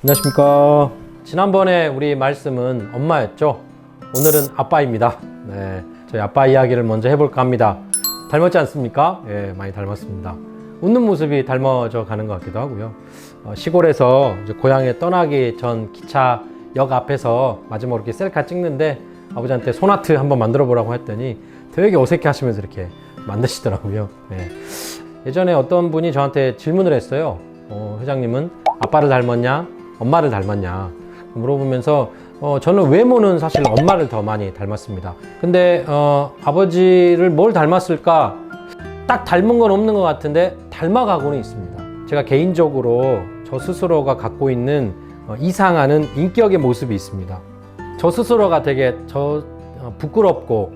안녕하십니까. 지난번에 우리 말씀은 엄마였죠. 오늘은 아빠입니다. 네, 저희 아빠 이야기를 먼저 해볼까 합니다. 닮았지 않습니까? 예, 많이 닮았습니다. 웃는 모습이 닮아져 가는 것 같기도 하고요. 시골에서 이제 고향에 떠나기 전 기차역 앞에서 마지막으로 이렇게 셀카 찍는데 아버지한테 손아트 한번 만들어 보라고 했더니 되게 어색해 하시면서 이렇게 만드시더라고요. 예. 예전에 어떤 분이 저한테 질문을 했어요. 회장님은 아빠를 닮았냐? 엄마를 닮았냐? 물어보면서 저는 외모는 사실 엄마를 더 많이 닮았습니다. 근데 아버지를 뭘 닮았을까? 딱 닮은 건 없는 것 같은데 닮아가고는 있습니다. 제가 개인적으로 저 스스로가 갖고 있는 이상하는 인격의 모습이 있습니다. 저 스스로가 되게 부끄럽고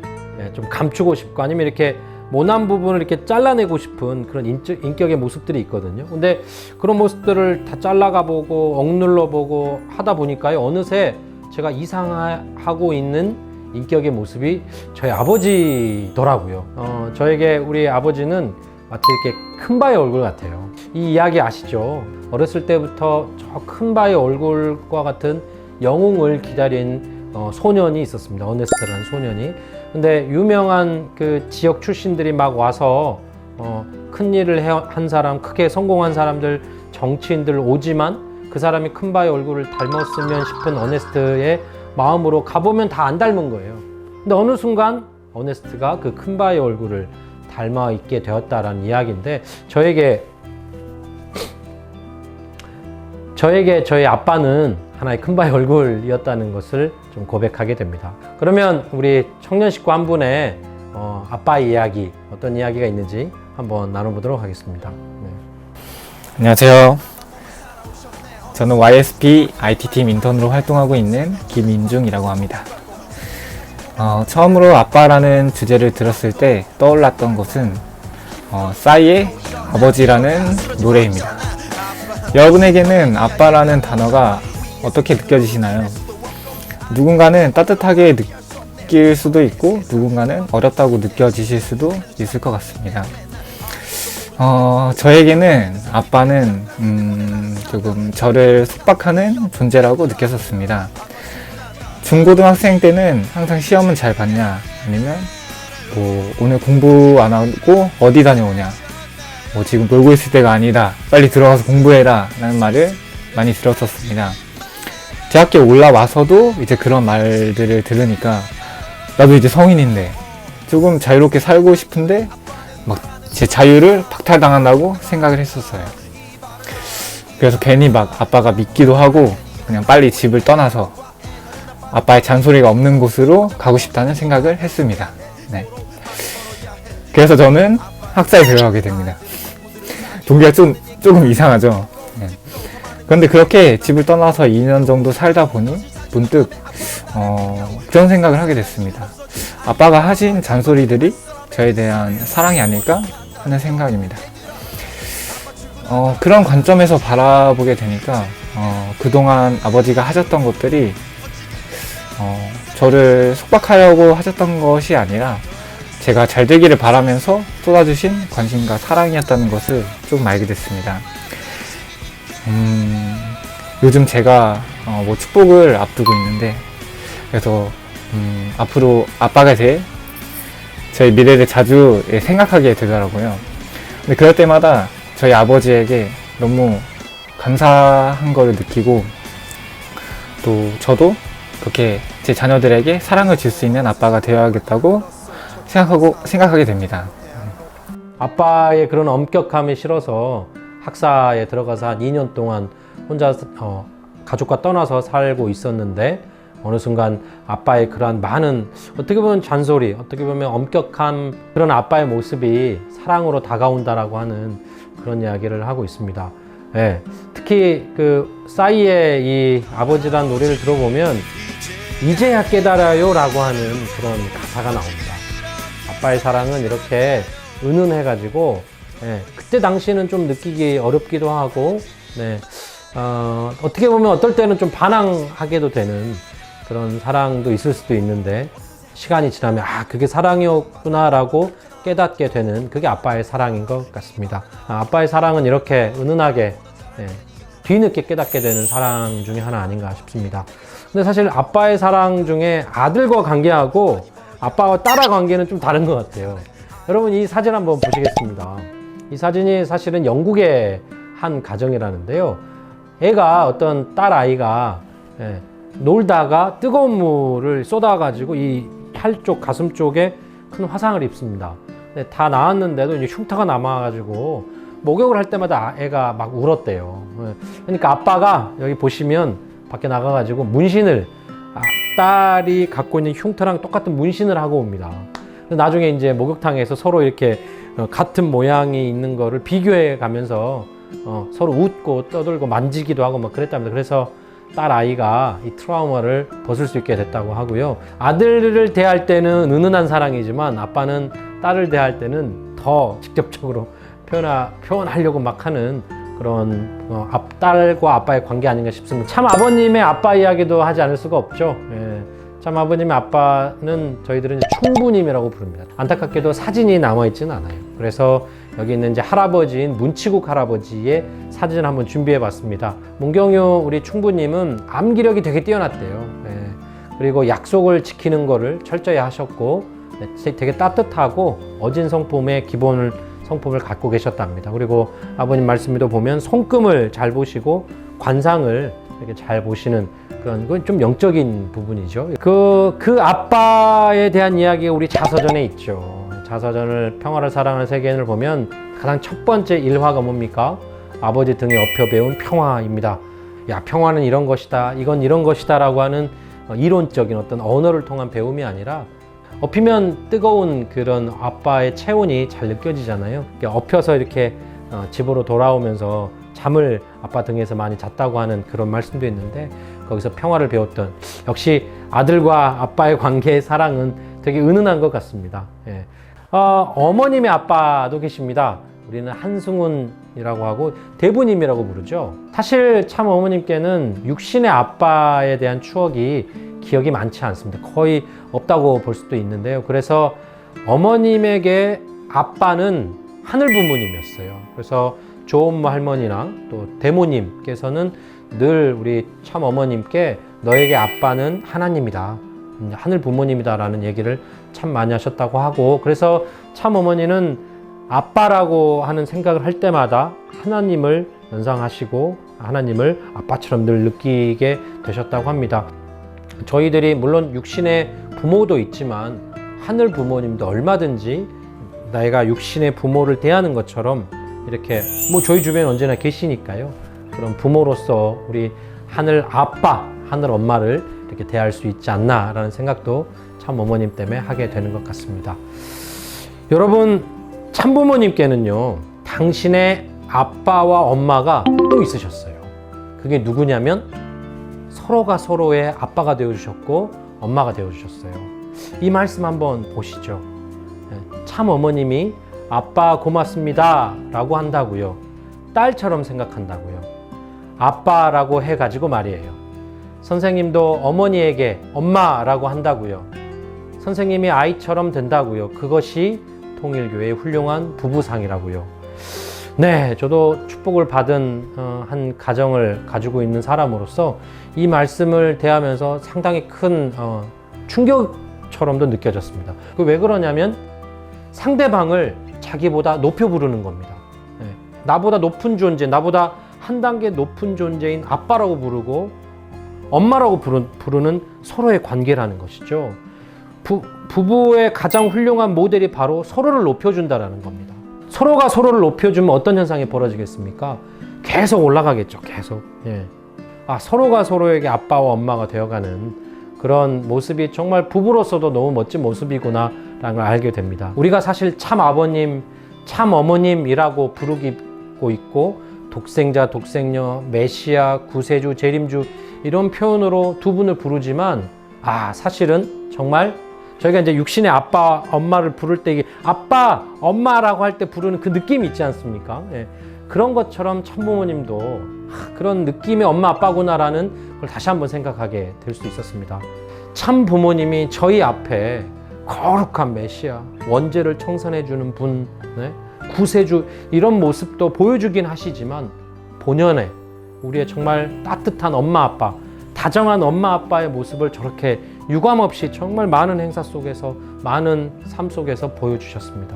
좀 감추고 싶고 아니면 이렇게 모난 부분을 이렇게 잘라내고 싶은 그런 인격의 모습들이 있거든요. 근데 그런 모습들을 다 잘라가 보고 억눌러 보고 하다 보니까요, 어느새 제가 이상하고 있는 인격의 모습이 저희 아버지더라고요. 저에게 우리 아버지는 마치 이렇게 큰 바의 얼굴 같아요. 이 이야기 아시죠? 어렸을 때부터 저 큰 바의 얼굴과 같은 영웅을 기다린 소년이 있었습니다. 어네스트라는 소년이. 근데 유명한 그 지역 출신들이 막 와서 큰 일을 한 사람, 크게 성공한 사람들, 정치인들 오지만 그 사람이 큰 바의 얼굴을 닮았으면 싶은 어네스트의 마음으로 가보면 다 안 닮은 거예요. 근데 어느 순간 어네스트가 그 큰 바의 얼굴을 닮아 있게 되었다라는 이야기인데 저에게 저희 아빠는 하나의 큰 바의 얼굴이었다는 것을 좀 고백하게 됩니다. 그러면 우리 청년 식구 한 분의 아빠의 이야기, 어떤 이야기가 있는지 한번 나눠보도록 하겠습니다. 네. 안녕하세요. 저는 YSP IT팀 인턴으로 활동하고 있는 김인중이라고 합니다. 처음으로 아빠라는 주제를 들었을 때 떠올랐던 것은 싸이의 아버지라는 노래입니다. 여러분에게는 아빠라는 단어가 어떻게 느껴지시나요? 누군가는 따뜻하게 느낄 수도 있고 누군가는 어렵다고 느껴지실 수도 있을 것 같습니다. 저에게는 아빠는 조금 저를 속박하는 존재라고 느꼈었습니다. 중고등학생 때는 항상 시험은 잘 봤냐, 아니면 뭐 오늘 공부 안 하고 어디 다녀오냐, 뭐 지금 놀고 있을 때가 아니다, 빨리 들어가서 공부해라 라는 말을 많이 들었었습니다. 대학교에 올라와서도 이제 그런 말들을 들으니까 나도 이제 성인인데 조금 자유롭게 살고 싶은데 막 제 자유를 박탈당한다고 생각을 했었어요. 그래서 괜히 막 아빠가 믿기도 하고 그냥 빨리 집을 떠나서 아빠의 잔소리가 없는 곳으로 가고 싶다는 생각을 했습니다. 네. 그래서 저는 학사에 들어가게 됩니다. 동기가 조금 이상하죠. 네. 그런데 그렇게 집을 떠나서 2년 정도 살다 보니 문득 그런 생각을 하게 됐습니다. 아빠가 하신 잔소리들이 저에 대한 사랑이 아닐까 하는 생각입니다. 그런 관점에서 바라보게 되니까 그동안 아버지가 하셨던 것들이 저를 속박하려고 하셨던 것이 아니라 제가 잘 되기를 바라면서 쏟아주신 관심과 사랑이었다는 것을 좀 알게 됐습니다. 요즘 제가 뭐 축복을 앞두고 있는데, 그래서 앞으로 아빠가 될 저희 미래를 자주 생각하게 되더라고요. 근데 그럴 때마다 저희 아버지에게 너무 감사한 걸 느끼고, 또 저도 그렇게 제 자녀들에게 사랑을 줄 수 있는 아빠가 되어야겠다고 생각하게 됩니다. 아빠의 그런 엄격함이 싫어서 학사에 들어가서 한 2년 동안 혼자 가족과 떠나서 살고 있었는데 어느 순간 아빠의 그러한 많은 어떻게 보면 잔소리, 어떻게 보면 엄격한 그런 아빠의 모습이 사랑으로 다가온다라고 하는 그런 이야기를 하고 있습니다. 네, 특히 그 싸이의 이 아버지란 노래를 들어보면 이제야 깨달아요 라고 하는 그런 가사가 나옵니다. 아빠의 사랑은 이렇게 은은해가지고 그때 당시에는 좀 느끼기 어렵기도 하고 어떻게 보면 어떨 때는 좀 반항하게도 되는 그런 사랑도 있을 수도 있는데 시간이 지나면 그게 사랑이었구나 라고 깨닫게 되는 그게 아빠의 사랑인 것 같습니다. 아빠의 사랑은 이렇게 은은하게 뒤늦게 깨닫게 되는 사랑 중에 하나 아닌가 싶습니다. 근데 사실 아빠의 사랑 중에 아들과 관계하고 아빠와 딸의 관계는 좀 다른 것 같아요. 여러분 이 사진 한번 보시겠습니다. 이 사진이 사실은 영국의 한 가정이라는데요. 애가 어떤 딸 아이가 놀다가 뜨거운 물을 쏟아가지고 이 팔 쪽 가슴 쪽에 큰 화상을 입습니다. 다 나았는데도 이제 흉터가 남아가지고 목욕을 할 때마다 애가 막 울었대요. 그러니까 아빠가 여기 보시면 밖에 나가가지고 문신을 딸이 갖고 있는 흉터랑 똑같은 문신을 하고 옵니다. 나중에 이제 목욕탕에서 서로 이렇게 같은 모양이 있는 거를 비교해 가면서 서로 웃고 떠들고 만지기도 하고 막 그랬답니다. 그래서 딸 아이가 이 트라우마를 벗을 수 있게 됐다고 하고요. 아들을 대할 때는 은은한 사랑이지만 아빠는 딸을 대할 때는 더 직접적으로 표현하려고 막 하는 그런 딸과 아빠의 관계 아닌가 싶습니다. 참 아버님의 아빠 이야기도 하지 않을 수가 없죠. 예. 참 아버님의 아빠는 저희들은 이제 충부님이라고 부릅니다. 안타깝게도 사진이 남아있지는 않아요. 그래서 여기 있는 이제 할아버지인 문치국 할아버지의 사진을 한번 준비해 봤습니다. 문경유 우리 충부님은 암기력이 되게 뛰어났대요. 예. 그리고 약속을 지키는 거를 철저히 하셨고 되게 따뜻하고 어진 성품의 성품을 갖고 계셨답니다. 그리고 아버님 말씀에도 보면 손금을 잘 보시고 관상을 이렇게 잘 보시는 그건 좀 영적인 부분이죠. 그 아빠에 대한 이야기가 우리 자서전에 있죠. 자서전을 평화를 사랑하는 세계인을 보면 가장 첫 번째 일화가 뭡니까? 아버지 등에 엎여 배운 평화입니다. 야, 평화는 이런 것이다. 이건 이런 것이다. 라고 하는 이론적인 어떤 언어를 통한 배움이 아니라 엎이면 뜨거운 그런 아빠의 체온이 잘 느껴지잖아요. 엎여서 이렇게 집으로 돌아오면서 잠을 아빠 등에서 많이 잤다고 하는 그런 말씀도 있는데 거기서 평화를 배웠던 역시 아들과 아빠의 관계의 사랑은 되게 은은한 것 같습니다. 예. 어머님의 아빠도 계십니다. 우리는 한승훈이라고 하고 대부님이라고 부르죠. 사실 참 어머님께는 육신의 아빠에 대한 기억이 많지 않습니다. 거의 없다고 볼 수도 있는데요. 그래서 어머님에게 아빠는 하늘 부모님이었어요. 그래서 조엄마 할머니랑 또 대모님께서는 늘 우리 참 어머님께 너에게 아빠는 하나님이다. 하늘 부모님이다 라는 얘기를 참 많이 하셨다고 하고 그래서 참 어머니는 아빠라고 하는 생각을 할 때마다 하나님을 연상하시고 하나님을 아빠처럼 늘 느끼게 되셨다고 합니다. 저희들이 물론 육신의 부모도 있지만 하늘 부모님도 얼마든지 내가 육신의 부모를 대하는 것처럼 이렇게 뭐 저희 주변에 언제나 계시니까요. 그런 부모로서 우리 하늘 아빠, 하늘 엄마를 이렇게 대할 수 있지 않나라는 생각도 참 어머님 때문에 하게 되는 것 같습니다. 여러분 참부모님께는요 당신의 아빠와 엄마가 또 있으셨어요. 그게 누구냐면 서로가 서로의 아빠가 되어주셨고 엄마가 되어주셨어요. 이 말씀 한번 보시죠. 참 어머님이 아빠 고맙습니다 라고 한다고요. 딸처럼 생각한다고요. 아빠라고 해가지고 말이에요. 선생님도 어머니에게 엄마라고 한다고요. 선생님이 아이처럼 된다고요. 그것이 통일교회의 훌륭한 부부상이라고요. 네, 저도 축복을 받은 한 가정을 가지고 있는 사람으로서 이 말씀을 대하면서 상당히 큰 충격처럼도 느껴졌습니다. 왜 그러냐면 상대방을 자기보다 높여 부르는 겁니다. 네, 나보다 높은 존재, 나보다 한 단계 높은 존재인 아빠라고 부르고 엄마라고 부르는 서로의 관계라는 것이죠. 부부의 가장 훌륭한 모델이 바로 서로를 높여준다라는 겁니다. 서로가 서로를 높여주면 어떤 현상이 벌어지겠습니까? 계속 올라가겠죠. 계속. 예. 서로가 서로에게 아빠와 엄마가 되어가는 그런 모습이 정말 부부로서도 너무 멋진 모습이구나 라는 걸 알게 됩니다. 우리가 사실 참 아버님, 참 어머님이라고 부르고 있고 독생자, 독생녀, 메시아, 구세주, 재림주 이런 표현으로 두 분을 부르지만 사실은 정말 저희가 이제 육신의 아빠, 엄마를 부를 때 아빠, 엄마라고 할 때 부르는 그 느낌이 있지 않습니까? 예. 그런 것처럼 참부모님도 그런 느낌의 엄마, 아빠구나라는 걸 다시 한번 생각하게 될 수 있었습니다. 참 부모님이 저희 앞에 거룩한 메시아, 원죄를 청산해주는 분, 구세주 이런 모습도 보여주긴 하시지만 본연의 우리의 정말 따뜻한 엄마 아빠, 다정한 엄마 아빠의 모습을 저렇게 유감없이 정말 많은 행사 속에서, 많은 삶 속에서 보여주셨습니다.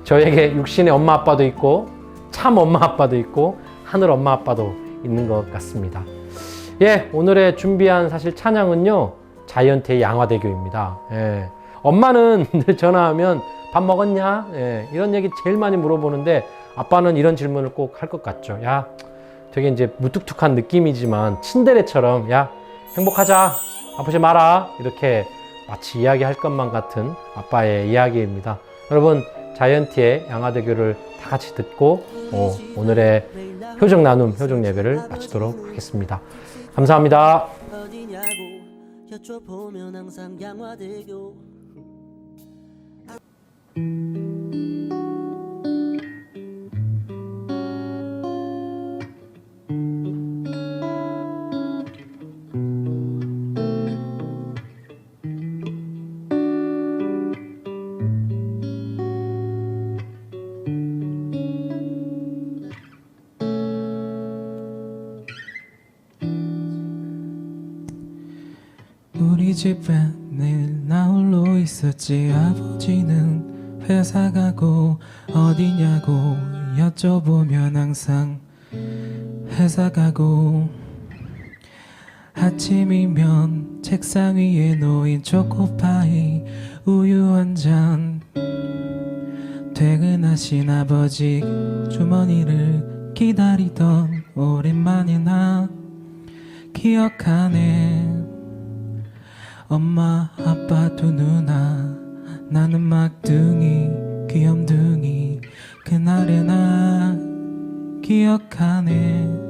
저에게 육신의 엄마 아빠도 있고 참 엄마 아빠도 있고 하늘 엄마 아빠도 있는 것 같습니다. 예, 오늘의 준비한 사실 찬양은요, 자이언티의 양화대교입니다. 예, 엄마는 늘 전화하면 밥 먹었냐? 예, 이런 얘기 제일 많이 물어보는데 아빠는 이런 질문을 꼭 할 것 같죠. 야, 되게 이제 무뚝뚝한 느낌이지만 친데레처럼 야, 행복하자, 아프지 마라, 이렇게 마치 이야기할 것만 같은 아빠의 이야기입니다. 여러분, 자이언티의 양화대교를 다 같이 듣고 오늘의 효정 나눔, 효정 예배를 마치도록 하겠습니다. 감사합니다. 어디냐고 여쭤보면 항상 양화대교. 우리 집에 늘 나 홀로 있었지. 아버지는 회사 가고 어디냐고 여쭤보면 항상 회사 가고, 아침이면 책상 위에 놓인 초코파이 우유 한 잔, 퇴근하신 아버지 주머니를 기다리던 오랜만에 나 기억하네. 엄마 아빠 두 누나, 나는 막둥이 귀염둥이, 그날의 나 기억하네.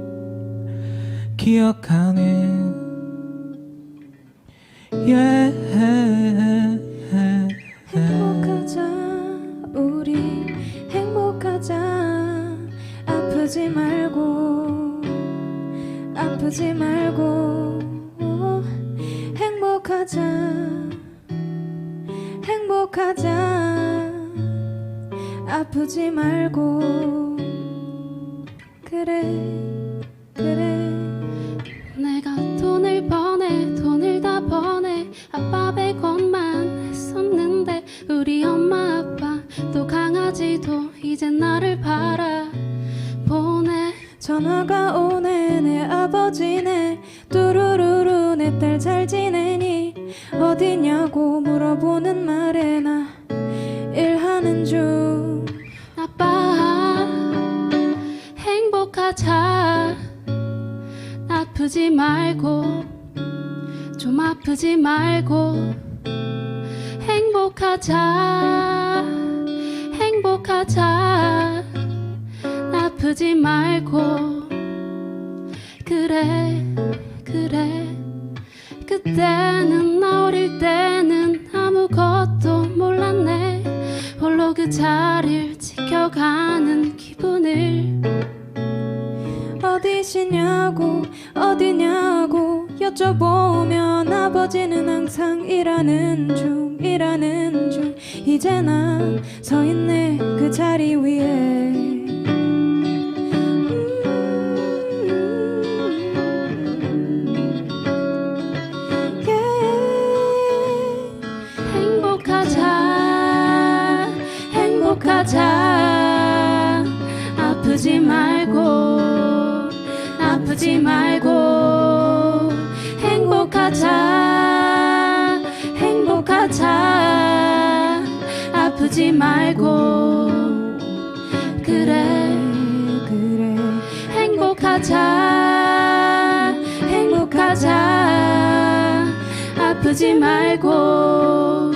행복하자 우리 행복하자. 아프지 말고 행복하자. 아프지 말고. 그래 내가 돈을 다 버네. 아빠 100원만 했었는데 우리 엄마 아빠 또 강아지도 이제 나를 바라보네. 전화가 오네. 내 아버지네. 뚜루루루 내 딸 잘 지내니? 어디냐고 물어보는 말에 나 일하는 중. 아빠 행복하자. 아프지 말고, 좀 아프지 말고. 행복하자. 아프지 말고. 그래 그때는 나 어릴 때는 아무것도 몰랐네. 홀로 그 자리를 지켜가는 기분을. 어디냐고 여쭤보면 아버지는 항상 일하는 중. 이제 나 서 있네 그 자리 위에. 행복하자. 아프지 말고. 행복하자. 아프지 말고. 그래 행복하자. 아프지 말고.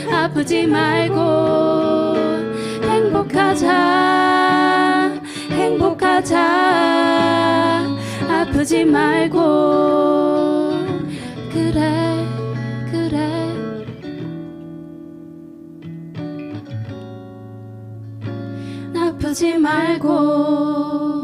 행복하자. 아프지 말고. 그래 아프지 말고.